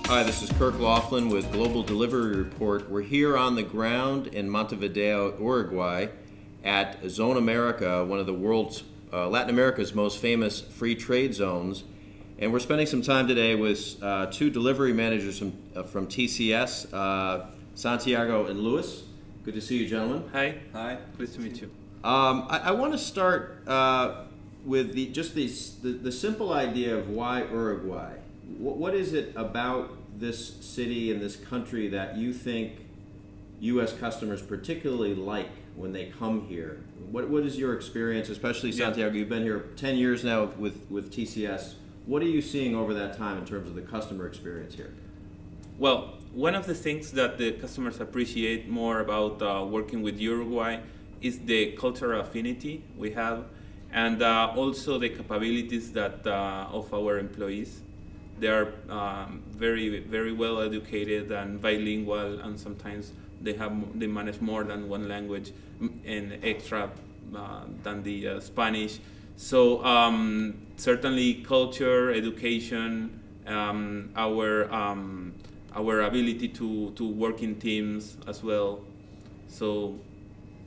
Hi, this is Kirk Laughlin with Global Delivery Report. We're here on the ground in Montevideo, Uruguay at Zone America, one of the world's, Latin America's most famous free trade zones. And we're spending some time today with two delivery managers from TCS, Santiago and Luis. Good to see you, gentlemen. Hi. Hi. Pleased to meet you. I want to start with the simple idea of why Uruguay. What is it about this city and this country that you think U.S. customers particularly like when they come here? What is your experience, especially Santiago? You've been here 10 years now with TCS. What are you seeing over that time in terms of the customer experience here? Well, one of the things that the customers appreciate more about working with Uruguay is the cultural affinity we have, and also the capabilities that of our employees. They are very well educated and bilingual, and sometimes they manage more than one language and extra than the Spanish. So certainly culture, education, our ability to work in teams as well. So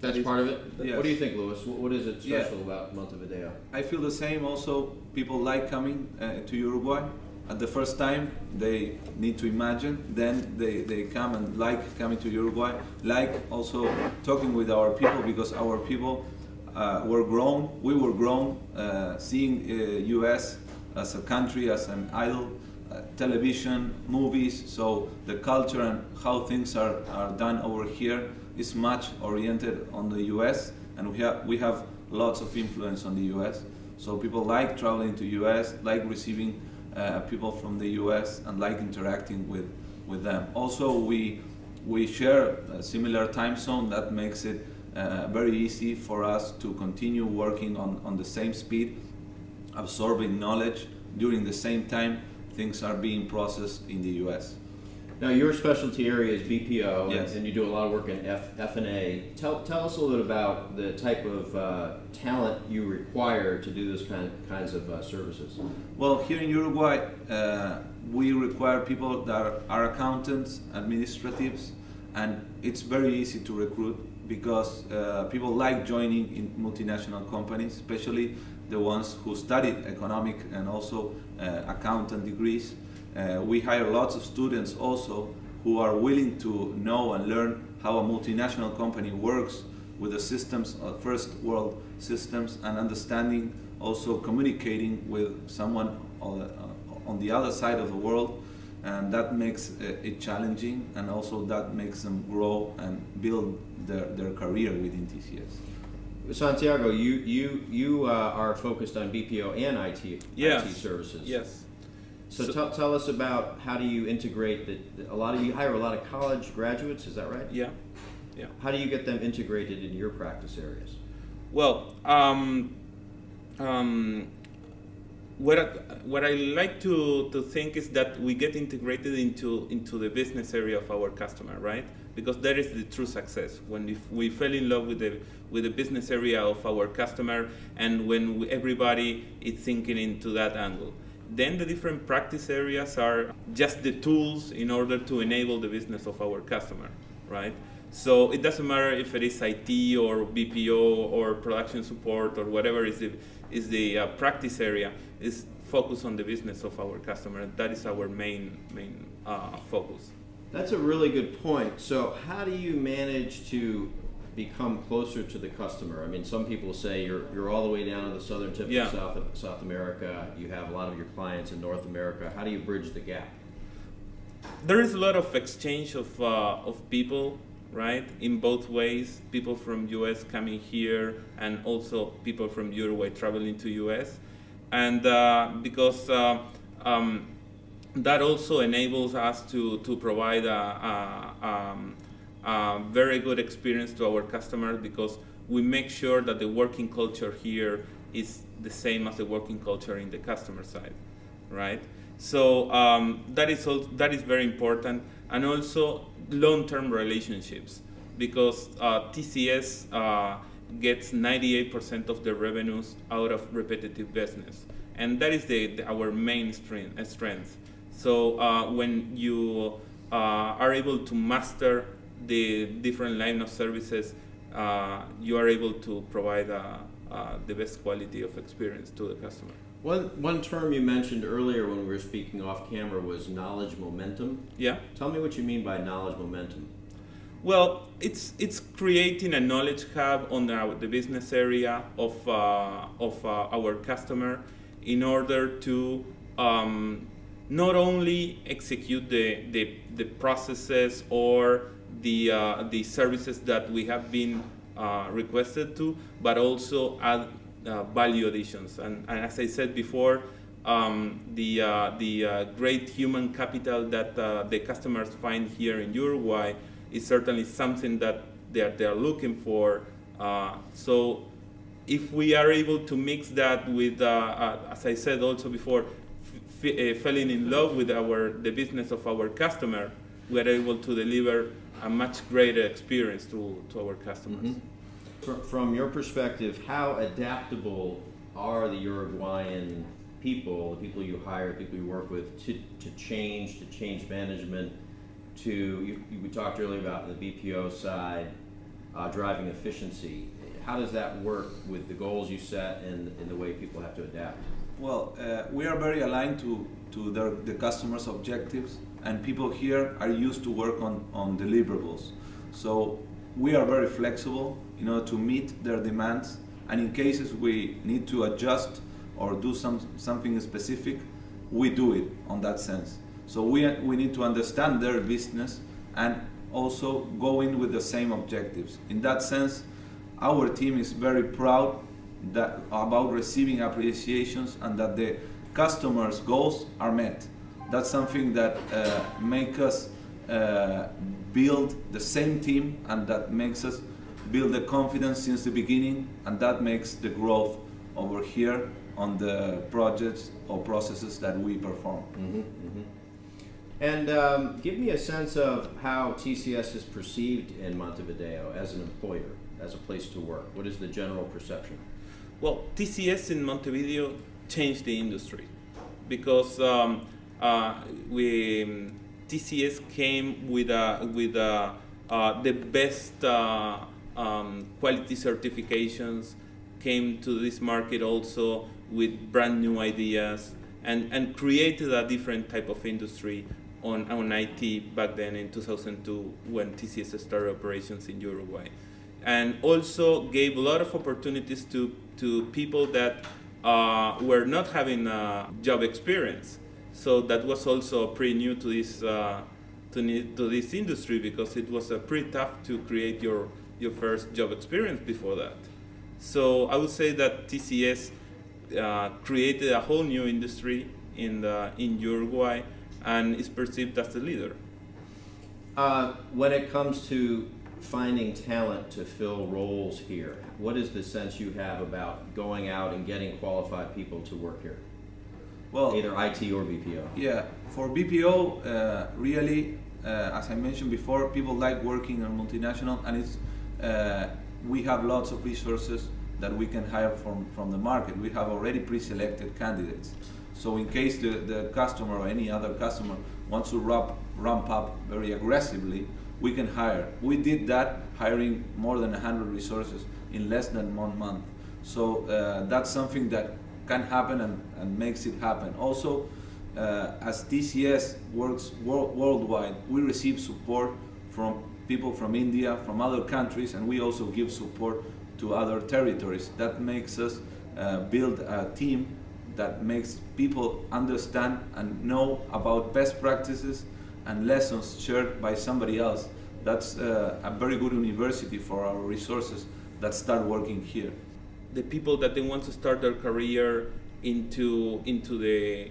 that's part of it. Yes. What do you think, Luis? What is it special about Montevideo? I feel the same. Also, people like coming to Uruguay. At the first time, they need to imagine. Then they come and like coming to Uruguay. Like also talking with our people, because our people were grown. We were grown seeing U.S. as a country, as an idol. Television, movies, so the culture and how things are done over here is much oriented on the US, and we have lots of influence on the US. So people like traveling to US, like receiving people from the US, and like interacting with them. Also, we share a similar time zone that makes it very easy for us to continue working on the same speed, absorbing knowledge during the same time things are being processed in the U.S. Now, your specialty area is BPO, yes. and you do a lot of work in F&A. Tell us a little bit about the type of talent you require to do those kinds of services. Well, here in Uruguay, we require people that are accountants, administratives, and it's very easy to recruit because people like joining in multinational companies, especially the ones who studied economic and also accountant degrees. We hire lots of students also who are willing to know and learn how a multinational company works with the systems, first world systems, and understanding, also communicating with someone on the other side of the world, and that makes it challenging, and also that makes them grow and build their career within TCS. Santiago, you are focused on BPO and IT services. Yes. So tell us about how do you integrate you hire a lot of college graduates, is that right? Yeah. How do you get them integrated in your practice areas? Well, what I like to think is that we get integrated into the business area of our customer, right? Because that is the true success, when we fell in love with the business area of our customer, and when everybody is thinking into that angle. Then the different practice areas are just the tools in order to enable the business of our customer, right? So it doesn't matter if it is IT or BPO or production support or whatever is the practice area, is focus on the business of our customer. That is our main focus. That's a really good point. So how do you manage to become closer to the customer? I mean, some people say you're all the way down to the southern tip of South America. You have a lot of your clients in North America. How do you bridge the gap? There is a lot of exchange of people, right? In both ways, people from US coming here, and also people from Uruguay traveling to US, and because that also enables us to provide a very good experience to our customers, because we make sure that the working culture here is the same as the working culture in the customer side, right? So that is very important, and also long-term relationships, because TCS gets 98% of the revenues out of repetitive business, and that is our main strength. So when you are able to master the different line of services, you are able to provide the best quality of experience to the customer. One term you mentioned earlier when we were speaking off camera was knowledge momentum. Yeah. Tell me what you mean by knowledge momentum. Well, it's creating a knowledge hub on the business area of our customer in order to not only execute the processes or the services that we have been requested to, but also add value additions. And as I said before, the great human capital that the customers find here in Uruguay is certainly something that they are looking for. So if we are able to mix that with, as I said also before, falling in love with the business of our customer, we are able to deliver a much greater experience to our customers. Mm-hmm. From your perspective, how adaptable are the Uruguayan people, the people you hire, the people you work with, to change management, we talked earlier about the BPO side, driving efficiency. How does that work with the goals you set and the way people have to adapt? Well, we are very aligned to the customer's objectives, and people here are used to work on deliverables. So we are very flexible in order to meet their demands, and in cases we need to adjust or do something specific, we do it on that sense. So we need to understand their business and also go in with the same objectives. In that sense, our team is very proud about receiving appreciations and that the customers' goals are met. That's something that makes us build the same team, and that makes us build the confidence since the beginning, and that makes the growth over here on the projects or processes that we perform. Mm-hmm, mm-hmm. And give me a sense of how TCS is perceived in Montevideo as an employer, as a place to work. What is the general perception? Well, TCS in Montevideo changed the industry because TCS came with the best quality certifications, came to this market also with brand new ideas, and created a different type of industry on IT back then in 2002 when TCS started operations in Uruguay. And also gave a lot of opportunities to people that were not having job experience. So that was also pretty new to this industry, because it was pretty tough to create your first job experience before that. So I would say that TCS created a whole new industry in Uruguay and is perceived as the leader. When it comes to finding talent to fill roles here, what is the sense you have about going out and getting qualified people to work here? Well, either IT or BPO. Yeah, for BPO, really, as I mentioned before, people like working on multinational, and we have lots of resources that we can hire from the market. We have already pre-selected candidates. So in case the customer or any other customer wants to ramp up very aggressively, we can hire. We did that, hiring more than 100 resources in less than 1 month. So that's something that can happen and makes it happen. Also, as TCS works worldwide, we receive support from people from India, from other countries, and we also give support to other territories. That makes us build a team that makes people understand and know about best practices and lessons shared by somebody else. That's a very good university for our resources that start working here. The people that they want to start their career into the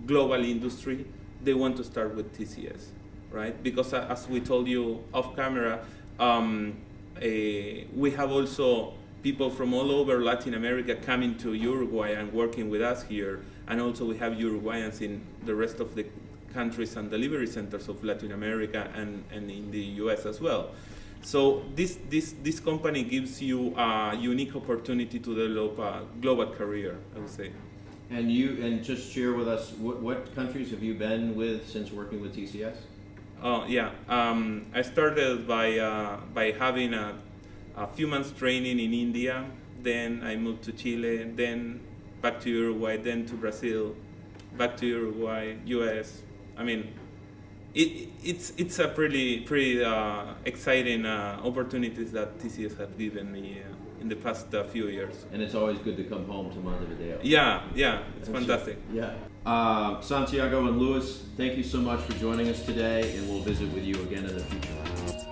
global industry, they want to start with TCS, right? Because as we told you off camera, we have also people from all over Latin America coming to Uruguay and working with us here, and also we have Uruguayans in the rest of the countries and delivery centers of Latin America and in the US as well. So this company gives you a unique opportunity to develop a global career, I would say. And just share with us what countries have you been with since working with TCS? Oh yeah, I started by having a few months training in India. Then I moved to Chile. Then back to Uruguay. Then to Brazil. Back to Uruguay, US. I mean, it's a pretty exciting opportunities that TCS have given me in the past few years. And it's always good to come home to Montevideo. Yeah, it's fantastic. Yeah. Santiago and Luis, thank you so much for joining us today, and we'll visit with you again in the future.